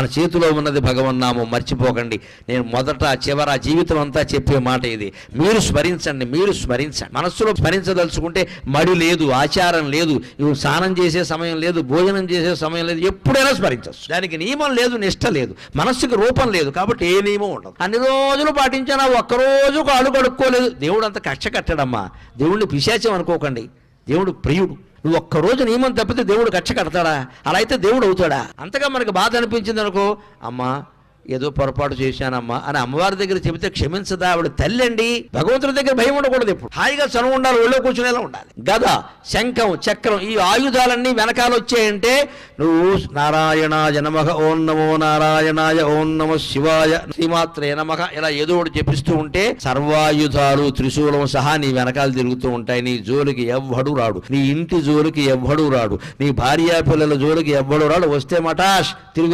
మన చేతిలో ఉన్నది భగవన్నామం, మర్చిపోకండి. నేను మొదట చివర జీవితం అంతా చెప్పే మాట ఇది. మీరు స్మరించండి. మనస్సులో స్మరించదలుచుకుంటే మడి లేదు, ఆచారం లేదు, ఇవి స్నానం చేసే సమయం లేదు, భోజనం చేసే సమయం లేదు, ఎప్పుడైనా స్మరించవచ్చు. దానికి నియమం లేదు, నిష్ట లేదు, మనస్సుకి రూపం లేదు, కాబట్టి ఏ నియమం ఉండదు. అన్ని రోజులు పాటించినా ఒక్కరోజు కాళ్ళు కడుక్కోలేదు, దేవుడు అంత కక్ష కట్టడమ్మా. దేవుడిని పిశాచం అనుకోకండి, దేవుడు ప్రియుడు. నువ్వు ఒక్కరోజు నియమం తప్పితే దేవుడు కక్ష కడతాడా? అలా అయితే దేవుడు అవుతాడా? అంతగా మనకు బాధ అనిపించింది అనుకో, అమ్మా ఏదో పొరపాటు చేశానమ్మా అని అమ్మవారి దగ్గర చెబితే క్షమించదా? ఆవిడ తల్లి అండి. భగవంతుడి దగ్గర భయం ఉండకూడదు, ఎప్పుడు హాయిగా చనువు ఉండాలి, ఒళ్ళో కూర్చునేలా ఉండాలి. గద, శంఖం, చక్రం, ఈ ఆయుధాలన్నీ వెనకాల వచ్చాయంటే నువ్వు నారాయణాయ నమః, ఓం నమో నారాయణాయ, ఓం నమః శివాయ, శ్రీమాత్రే నమః ఇలా ఏదో ఒకటి చెప్పిస్తూ ఉంటే సర్వాయుధాలు త్రిశూలం సహా నీ వెనకాల తిరుగుతూ ఉంటాయి. నీ జోలికి ఎవ్వడు రాడు, నీ ఇంటి జోలికి ఎవ్వడు రాడు, నీ భార్యా పిల్లల జోలికి ఎవ్వడు రాడు. వస్తే మటాష్ తిరుగు